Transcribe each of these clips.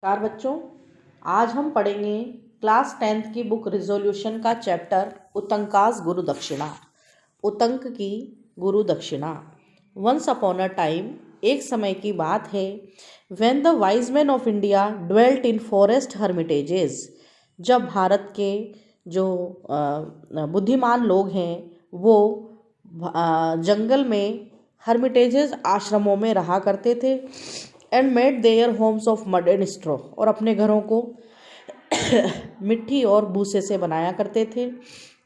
नमस्कार बच्चों, आज हम पढ़ेंगे क्लास 10th की बुक रिजोल्यूशन का चैप्टर उतंकास गुरु दक्षिणा। उतंक की गुरु दक्षिणा। वंस अपॉन अ टाइम, एक समय की बात है, when the wise man of India dwelt in forest hermitages, जब भारत के जो बुद्धिमान लोग हैं वो जंगल में हर्मिटेजेस आश्रमों में रहा करते थे। And made their homes of mud and straw, और अपने घरों को मिट्टी और भूसे से बनाया करते थे।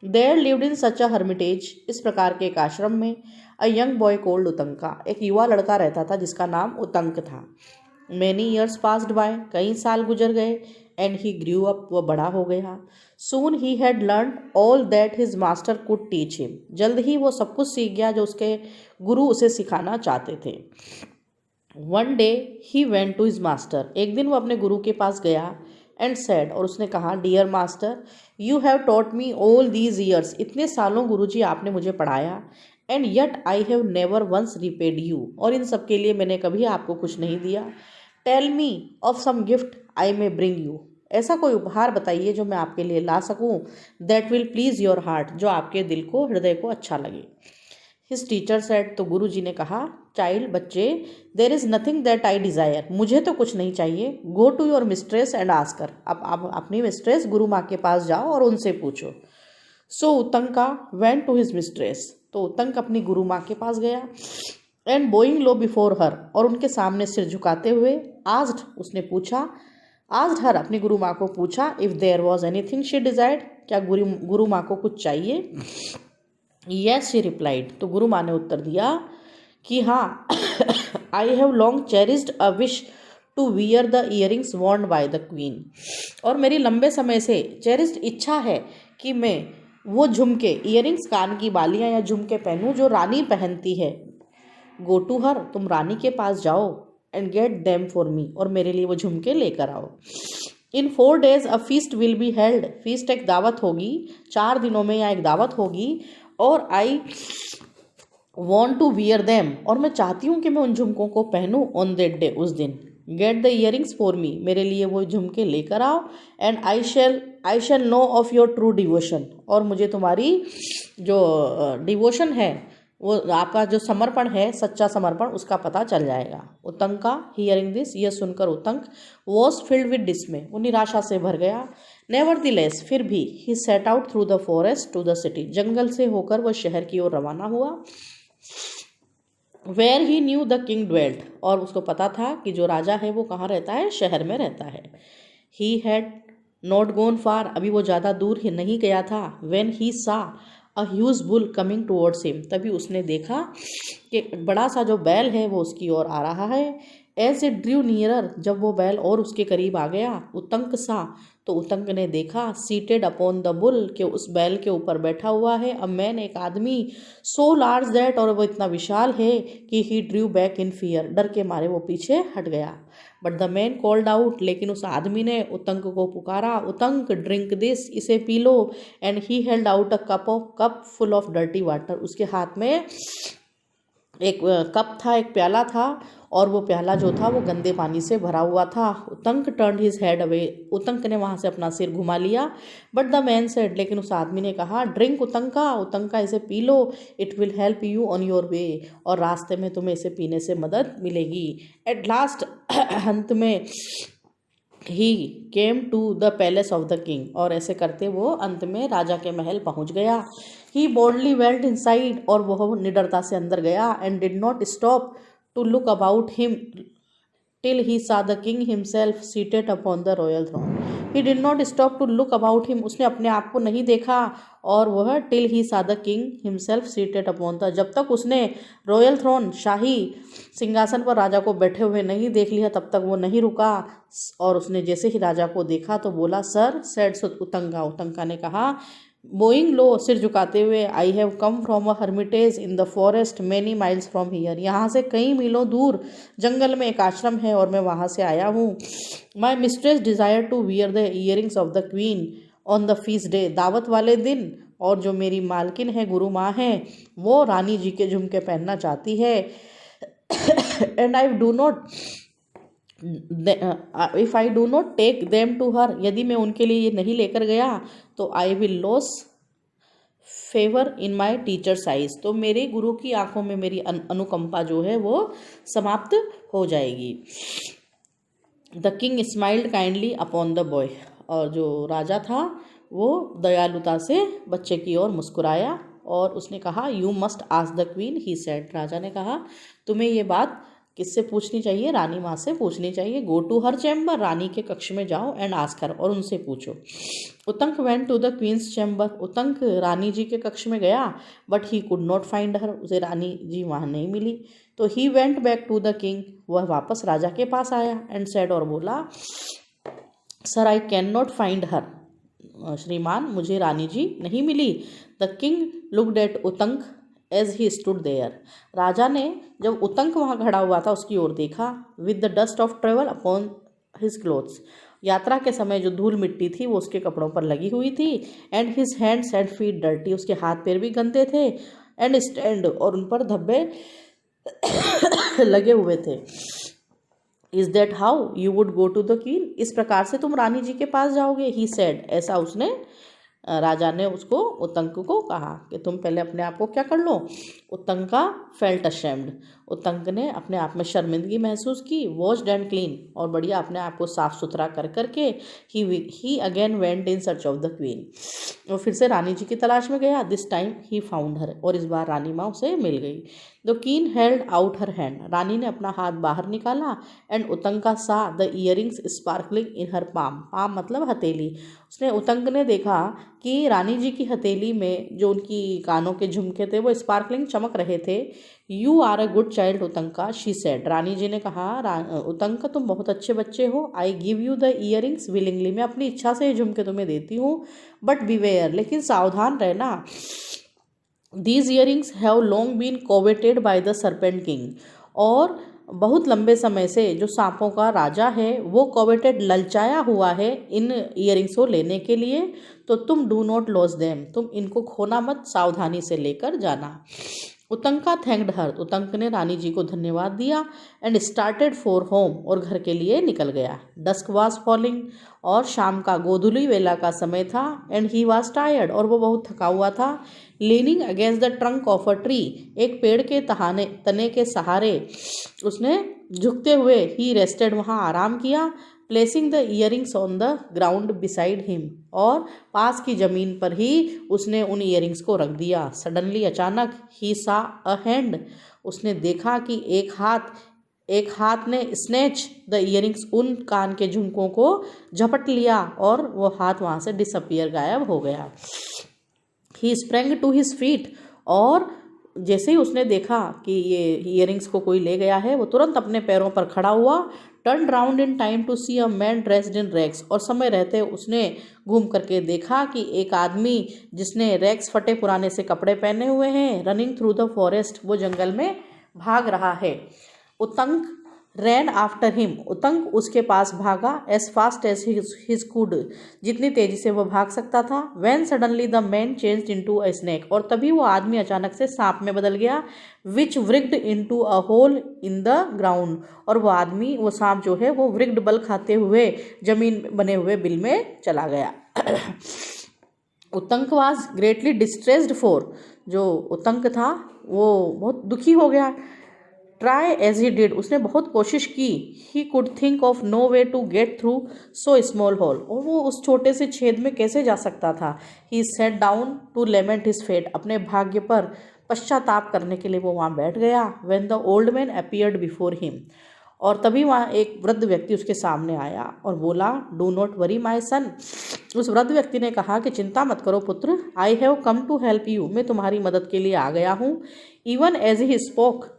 There lived in such a hermitage, इस प्रकार के एक आश्रम में, a young boy called Utanka, एक युवा लड़का रहता था जिसका नाम उतंक था। मैनी ईयर्स पास्ड बाय, कई साल गुजर गए। एंड ही ग्रू अप, वह बड़ा हो गया। Soon he had learn all that his master could teach him, जल्द ही वो सब कुछ सीख गया जो उसके गुरु उसे सिखाना चाहते थे। One day he went to his master, एक दिन वो अपने गुरु के पास गया। एंड सेड, और उसने कहा, dear master, you have taught me all these years, इतने सालों गुरुजी आपने मुझे पढ़ाया। And yet I have never once repaid you, और इन सब के लिए मैंने कभी आपको कुछ नहीं दिया। Tell me of some gift I may bring you, ऐसा कोई उपहार बताइए जो मैं आपके लिए ला सकूं। That will please your heart, जो आपके दिल को, हृदय को अच्छा लगे। हिज टीचर सेड, तो गुरु जी ने कहा, चाइल्ड, बच्चे, there is nothing that I desire, मुझे तो कुछ नहीं चाहिए। Go to your mistress and ask her, अब आप अपनी मिस्ट्रेस गुरु माँ के पास जाओ और उनसे पूछो। सो उतंका वेंट टू हिज मिस्ट्रेस, तो उतंक अपनी गुरु माँ के पास गया। And Boeing low before her, और उनके सामने सिर झुकाते हुए, आस्ड, उसने पूछा, आस्ड हर, अपनी गुरु माँ को पूछा, if there was anything she desired, क्या गुरु माँ को कुछ चाहिए। यस शी रिप्लाइड, तो गुरु माँ ने उत्तर दिया कि हाँ, I have long cherished a wish to wear the earrings worn by the queen, और मेरी लंबे समय से चेरिस्ड इच्छा है कि मैं वो झुमके, ईयरिंग्स, कान की बालियाँ या झुमके पहनूं जो रानी पहनती है। गो टू हर, तुम रानी के पास जाओ। And get them for me, और मेरे लिए वो झुमके लेकर आओ। इन 4 days a feast will be held, feast एक दावत होगी, 4 दिनों में यहाँ एक दावत होगी। और I want to wear them, और मैं चाहती हूँ कि मैं उन झुमकों को पहनूँ ऑन दैट डे, उस दिन। Get the earrings for me, मेरे लिए वो झुमके लेकर आओ। And I shall know of your true devotion, और मुझे तुम्हारी जो डिवोशन है, वो आपका जो समर्पण है, सच्चा समर्पण, उसका पता चल जाएगा। उतंका हियरिंग दिस, यह सुनकर Utanka was filled with dismay, वो निराशा से भर गया। नेवरदीलेस, फिर भी, he set out through the forest to the city, जंगल से होकर वह शहर की ओर रवाना हुआ। Where he knew the king dwelt, और उसको पता था कि जो राजा है वो कहाँ रहता है, शहर में रहता है। ही हैड नॉट गोन फार, अभी वो ज़्यादा दूर ही नहीं गया था। वेन ही सा a huge bull coming towards him, तभी उसने देखा कि बड़ा सा जो बैल है वो उसकी ओर आ रहा है। एज इट ड्रू नियरर, जब वो बैल और उसके करीब आ गया, उतंक सा, तो उतंक ने देखा, सीटेड अपॉन द बुल, के उस बैल के ऊपर बैठा हुआ है, अ मैन, एक आदमी, सो लार्ज दैट, और वो इतना विशाल है कि ही ड्रू बैक इन फियर, डर के मारे वो पीछे हट गया। But the man called out, लेकिन उस आदमी ने उतंक को पुकारा, उतंक ड्रिंक दिस, इसे P low. And he held out a cup full of dirty water, उसके हाथ में एक कप था, एक प्याला था, और वो प्याला जो था वो गंदे पानी से भरा हुआ था। उतंक टर्न हिज हेड अवे, उतंक ने वहाँ से अपना सिर घुमा लिया। बट द मैन सेड, लेकिन उस आदमी ने कहा, ड्रिंक उतंका, उतंका, इसे P low. It will help you on your way, और रास्ते में तुम्हें इसे पीने से मदद मिलेगी। एट लास्ट, अंत में, he came to the palace of the king, और ऐसे करते वो अंत में राजा के महल पहुंच गया। ही बोल्डली वेल्ट इनसाइड, और वह निडरता से अंदर गया। And did not stop to look about him till he saw the king himself seated upon the royal throne. He did not stop to look about him, उसने अपने आप को नहीं देखा, और वह till he saw the king himself seated upon the, जब तक उसने रॉयल थ्रोन, शाही सिंहासन पर राजा को बैठे हुए नहीं देख लिया, तब तक वो नहीं रुका। और उसने जैसे ही राजा को देखा तो बोला, सर, सेड उतंका, उतंका ने कहा, बोइंग लो, सिर झुकाते हुए, आई have come from a Hermitage in the forest many miles from here, यहाँ से कई मीलों दूर जंगल में एक आश्रम है और मैं वहाँ से आया हूँ। My mistress desire to wear the earrings of the queen on the feast day, दावत वाले दिन, और जो मेरी मालकिन है, गुरु माँ है, वो रानी जी के झुमके पहनना चाहती है। And I do not if I do not take them to her, यदि मैं उनके लिए ये नहीं लेकर गया तो I will lose favour in my teacher's eyes, तो मेरे गुरु की आंखों में मेरी अनुकंपा जो है वो समाप्त हो जाएगी। The king smiled kindly upon the boy, और जो राजा था वो दयालुता से बच्चे की ओर मुस्कुराया और उसने कहा you must ask the queen, he said, राजा ने कहा तुम्हें ये बात किससे पूछनी चाहिए, रानी माँ से पूछनी चाहिए। गो टू हर चैम्बर, रानी के कक्ष में जाओ, एंड आस्क हर, और उनसे पूछो। Utanka went to the queen's chamber, Utanka रानी जी के कक्ष में गया, but he could not find her, उसे रानी जी वहाँ नहीं मिली। तो he went back to the king, वह वापस राजा के पास आया, एंड सेड, और बोला sir I can not find her, श्रीमान मुझे रानी जी नहीं मिली। The king looked at Utanka as he stood there, राजा ने जब उतंक वहाँ खड़ा हुआ था उसकी ओर देखा। With the dust of travel upon his clothes, यात्रा के समय जो धूल मिट्टी थी वो उसके कपड़ों पर लगी हुई थी। And his hands and feet dirty, उसके हाथ पैर भी गंदे थे। एंड स्टैंड, और उन पर धब्बे लगे हुए थे। Is that how you would go to the queen, इस प्रकार से तुम रानी जी के पास जाओगे, ही सेड, ऐसा उसने राजा ने उसको उतंक को कहा कि तुम पहले अपने आप को क्या कर लो। उतंका फेल्ट अशेम्ड, उतंक ने अपने आप में शर्मिंदगी महसूस की। वॉश्ड एंड क्लीन, और बढ़िया अपने आप को साफ सुथरा कर करके he again went in search of the queen, और फिर से रानी जी की तलाश में गया। This time he found her, और इस बार रानी माँ उसे मिल गई। The queen held out her hand, रानी ने अपना हाथ बाहर निकाला। And Utanka saw the earrings sparkling in her palm, palm मतलब हथेली। उसने उतंक ने देखा कि रानी जी की हथेली में जो उनकी कानों के झुमके थे वो स्पार्कलिंग चमक रहे थे। You are a good child Utanka, she said, रानी जी ने कहा उतंक तुम बहुत अच्छे बच्चे हो। I give you the earrings willingly, मैं अपनी इच्छा से ये झुमके तुम्हें देती हूँ। बट बीवेयर, लेकिन सावधान रहना। These earrings have long been coveted by the serpent king, और बहुत लंबे समय से जो सांपों का राजा है वो कोवेटेड ललचाया हुआ है इन इयरिंग्स को लेने के लिए। तो तुम डू नॉट लॉस देम, तुम इनको खोना मत, सावधानी से लेकर जाना। उतंका थैंक्ड हर, उतंक ने रानी जी को धन्यवाद दिया। एंड स्टार्टेड फॉर होम, और घर के लिए निकल गया। डस्क वाज फॉलिंग, और शाम का गोधूली वेला का समय था। एंड ही वाज टायर्ड, और वो बहुत थका हुआ था। Leaning against the trunk of a tree, एक पेड़ के तने के सहारे उसने झुकते हुए ही रेस्टेड, वहाँ आराम किया। Placing the earrings on the ground beside him, और पास की जमीन पर ही उसने उन इयरिंग्स को रख दिया। सडनली, अचानक, ही सा अ हैंड, उसने देखा कि एक हाथ ने स्नेच द इयरिंग्स, उन कान के झुमकों को झपट लिया, और वो हाथ वहाँ से डिसअपियर, गायब हो गया। ही स्प्रेंग टू हिज फीट, और जैसे ही उसने देखा कि ये इयरिंग्स को कोई ले गया है वो तुरंत अपने पैरों पर खड़ा हुआ। Turn round in time to see a man dressed in rags, और समय रहते उसने घूम करके देखा कि एक आदमी जिसने रैग्स, फटे पुराने से कपड़े पहने हुए हैं, रनिंग थ्रू द फॉरेस्ट, वो जंगल में भाग रहा है। उतंक रैन आफ्टर हिम, उतंक उसके पास भागा। As fast as his could, जितनी तेजी से वह भाग सकता था। Then suddenly the man changed into a snake, और तभी वो आदमी अचानक से सांप में बदल गया। Which wriggled into a hole in the ground, और वो आदमी, वो सांप जो है वो व्रिग्ड, बल खाते हुए जमीन बने हुए बिल में चला गया। उतंक वाज ग्रेटली डिस्ट्रेस्ड फॉर, जो उतंक था वो बहुत दुखी हो गया। ट्राई एज ही डिड, उसने बहुत कोशिश की। He could think of no way to get through so small hole, और वो उस छोटे से छेद में कैसे जा सकता था। He sat down to lament his fate, अपने भाग्य पर पश्चाताप करने के लिए वो वहाँ बैठ गया। When the old man appeared before him, और तभी वहाँ एक वृद्ध व्यक्ति उसके सामने आया और बोला, डू नॉट वरी माई सन। उस वृद्ध व्यक्ति ने कहा कि चिंता मत करो पुत्र, I have come to help you, मैं तुम्हारी मदद के लिए आ गया हूँ। Even as he spoke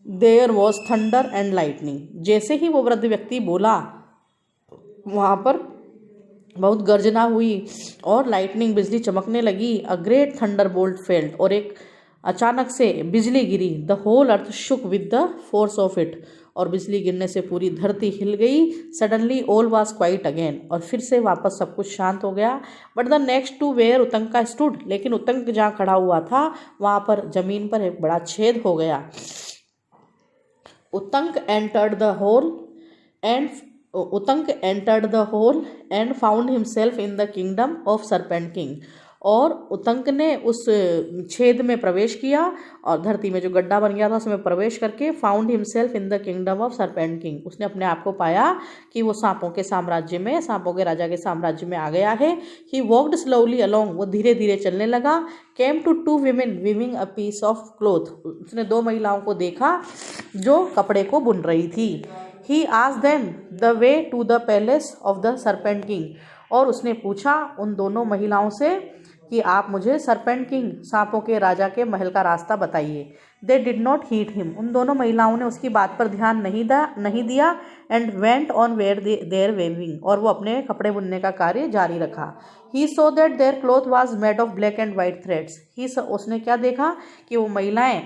there was thunder and lightning, जैसे ही वो वृद्ध व्यक्ति बोला वहाँ पर बहुत गर्जना हुई और लाइटनिंग, बिजली चमकने लगी। A great thunderbolt felled, और एक अचानक से बिजली गिरी। The whole earth shook with the force of it, और बिजली गिरने से पूरी धरती हिल गई। Suddenly all was quiet again, और फिर से वापस सब कुछ शांत हो गया। But the next to where Utanka stood, लेकिन उतंक जहाँ खड़ा हुआ था वहाँ पर जमीन पर एक बड़ा छेद हो गया। Utanka entered the hole and Utanka entered the hole and found himself in the kingdom of serpent king. और उतंक ने उस छेद में प्रवेश किया और धरती में जो गड्ढा बन गया था उसमें प्रवेश करके found himself in the kingdom of serpent king, उसने अपने आप को पाया कि वो सांपों के साम्राज्य में, सांपों के राजा के साम्राज्य में आ गया है। ही वॉकड स्लोली अलोंग, वो धीरे धीरे चलने लगा। Came to two women weaving a piece of cloth, उसने दो महिलाओं को देखा जो कपड़े को बुन रही थी। He asked them the way to the palace of the serpent king, और उसने पूछा उन दोनों महिलाओं से कि आप मुझे सरपेंट किंग, सांपों के राजा के महल का रास्ता बताइए। They did not heed him, उन दोनों महिलाओं ने उसकी बात पर ध्यान नहीं दिया। And went on where there weaving, और वो अपने कपड़े बुनने का कार्य जारी रखा। He saw that their cloth was made of black and white threads, उसने क्या देखा कि वो महिलाएं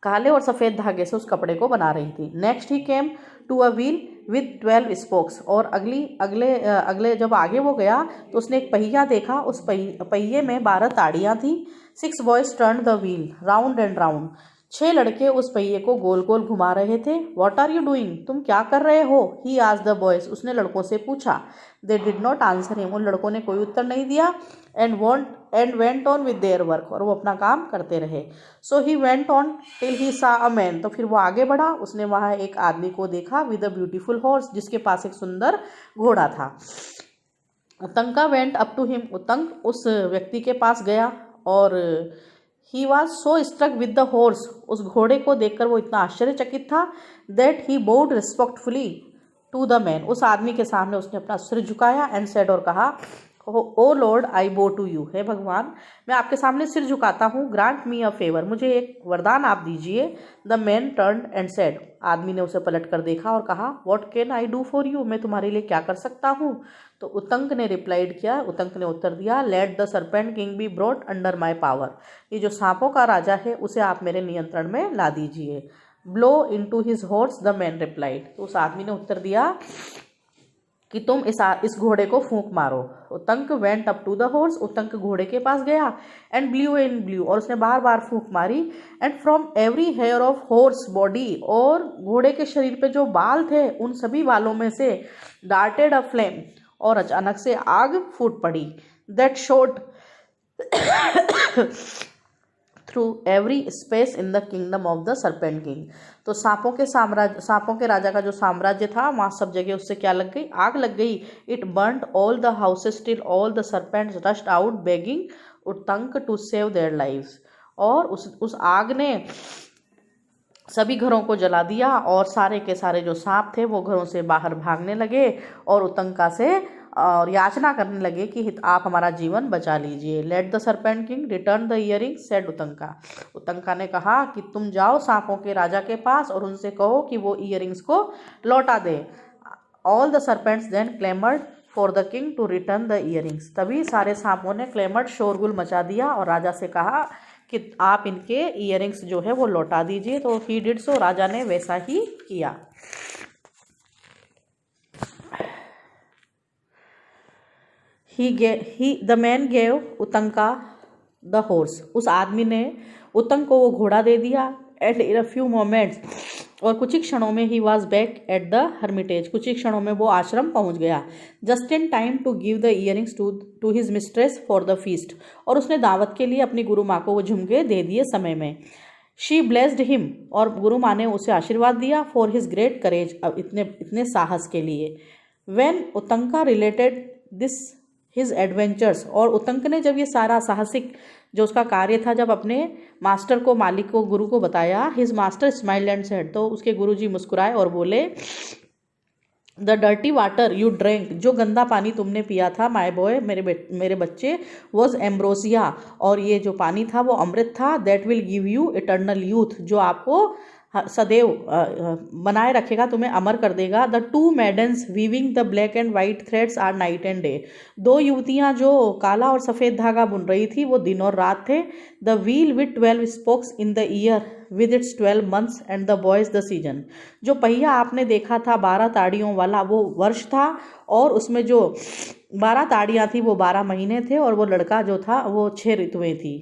काले और सफ़ेद धागे से उस कपड़े को बना रही थी। Next he came to a wheel with 12 spokes, और अगले जब आगे वो गया तो उसने एक पहिया देखा, उस पहिए में 12 ताड़ियाँ थी। 6 boys turn the wheel round and round, 6 लड़के उस पहिए को गोल गोल घुमा रहे थे। व्हाट आर यू डूइंग, तुम क्या कर रहे हो? ही आस्क्ड द बॉयज, उसने लड़कों से पूछा। दे डिड नॉट आंसर हिम, उन लड़कों ने कोई उत्तर नहीं दिया। And went on with their work, और वो अपना काम करते रहे। सो ही वेंट ऑन टिल ही सा अ मैन, तो फिर वो आगे बढ़ा, उसने वहाँ एक आदमी को देखा विद अ ब्यूटीफुल हॉर्स, जिसके पास एक सुंदर घोड़ा था। Utanka went up to him, Utanka उस व्यक्ति के पास गया और he was so struck with the horse, उस घोड़े को देखकर वो इतना आश्चर्यचकित था that he bowed respectfully to the man, उस आदमी के सामने उसने अपना सिर झुकाया एंड सेड, और कहा, ओ लॉर्ड आई बो टू यू, हे भगवान मैं आपके सामने सिर झुकाता हूँ। ग्रांट मी अ फेवर, मुझे एक वरदान आप दीजिए। The man turn and said, आदमी ने उसे पलट कर देखा और कहा, what can I do for you, मैं तुम्हारे लिए क्या कर सकता हूँ? तो उतंक ने रिप्लाइड किया, उतंक ने उत्तर दिया, late the serpent king be brought under my power, ये जो सांपों का राजा है उसे आप मेरे नियंत्रण में ला दीजिए। Blow into his horse, the man replied, तो उस आदमी ने उत्तर दिया कि तुम इस घोड़े को फूंक मारो। Utanka went up to the horse, Utanka घोड़े के पास गया एंड ब्लू इन ब्लू, और उसने बार बार फूंक मारी। And from every hair of horse body, और घोड़े के शरीर पे जो बाल थे उन सभी बालों में से डार्टेड अ फ्लेम, और अचानक से आग फूट पड़ी। That shot through every space in the kingdom of the serpent king, तो सांपों के राजा का जो साम्राज्य था वहाँ सब जगह उससे क्या लग गई, आग लग गई। It burned all the houses till all the serpents rushed out begging Utanka to save their lives, और उस आग ने सभी घरों को जला दिया और सारे के सारे जो सांप थे वो घरों से बाहर भागने लगे और उतंका से और याचना करने लगे कि आप हमारा जीवन बचा लीजिए। Let the serpent king return the earring, said Utanka, Utanka ने कहा कि तुम जाओ सांपों के राजा के पास और उनसे कहो कि वो इयरिंग्स को लौटा दे। All the serpents then clamoured for the king to return the earrings, तभी सारे सांपों ने क्लेमर्ड, शोरगुल मचा दिया और राजा से कहा कि आप इनके इयरिंग्स जो है वो लौटा दीजिए। तो ही डिड सो, राजा ने वैसा ही किया। The man gave Utanka the horse, उस आदमी ने उतंक को वो घोड़ा दे दिया। At in a few moments, और कुछ ही क्षणों में ही was back at the hermitage, कुछ ही क्षणों में वो आश्रम पहुंच गया। Just in time to give the earrings to his mistress for the feast, और उसने दावत के लिए अपनी गुरु माँ को वो झुमके दे दिए समय में। शी ब्लेस्ड हिम, और गुरु माँ ने उसे आशीर्वाद दिया फॉर हिज ग्रेट करेज, अब इतने साहस के लिए। When Utanka related this his adventures, और उतंक ने जब ये सारा साहसिक जो उसका कार्य था जब अपने मास्टर को, मालिक को, गुरु को बताया, his master smiled and said, तो उसके गुरुजी मुस्कुराए और बोले, the dirty water you drink, जो गंदा पानी तुमने पिया था माय बॉय, मेरे बच्चे, वॉज एम्ब्रोसिया, और ये जो पानी था वो अमृत था। That will give you eternal youth, जो आपको सदैव बनाए रखेगा, तुम्हें अमर कर देगा। The two maidens weaving the black and white threads are night and day, दो युवतियां जो काला और सफ़ेद धागा बुन रही थी वो दिन और रात थे। The wheel with 12 spokes in the year with its 12 months and the boys the season, जो पहिया आपने देखा था 12 ताड़ियों वाला वो वर्ष था, और उसमें जो 12 ताड़ियाँ थी वो 12 महीने थे, और वो लड़का जो था वो 6 ऋतुएं थी।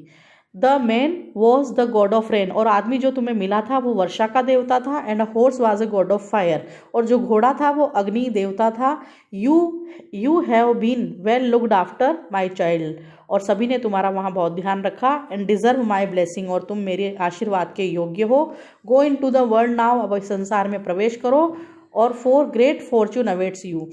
The man was the God of rain, और आदमी जो तुम्हें मिला था वो वर्षा का देवता था। And a horse was a god of fire, और जो घोड़ा था वो अग्नि देवता था। You have been well looked after my child, और सभी ने तुम्हारा वहाँ बहुत ध्यान रखा। एंड डिजर्व माई ब्लेसिंग, और तुम मेरे आशीर्वाद के योग्य हो। गो इन टू द वर्ल्ड नाउ, अब इस संसार में प्रवेश करो, और for great Fortune awaits you,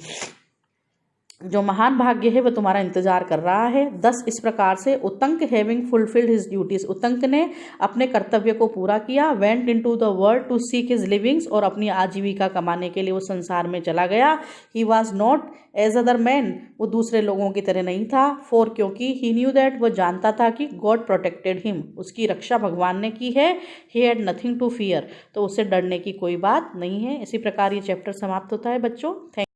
जो महान भाग्य है वह तुम्हारा इंतजार कर रहा है। दस इस प्रकार से Utanka having fulfilled his duties, Utanka ने अपने कर्तव्य को पूरा किया। Went into the world to seek his livings, और अपनी आजीविका कमाने के लिए वो संसार में चला गया। He was not as other man, वो दूसरे लोगों की तरह नहीं था। फॉर क्योंकि ही न्यू दैट, वो जानता था कि गॉड प्रोटेक्टेड हिम, उसकी रक्षा भगवान ने की है। He had nothing to fear, तो उसे डरने की कोई बात नहीं है। इसी प्रकार ये चैप्टर समाप्त होता है बच्चों। थैंक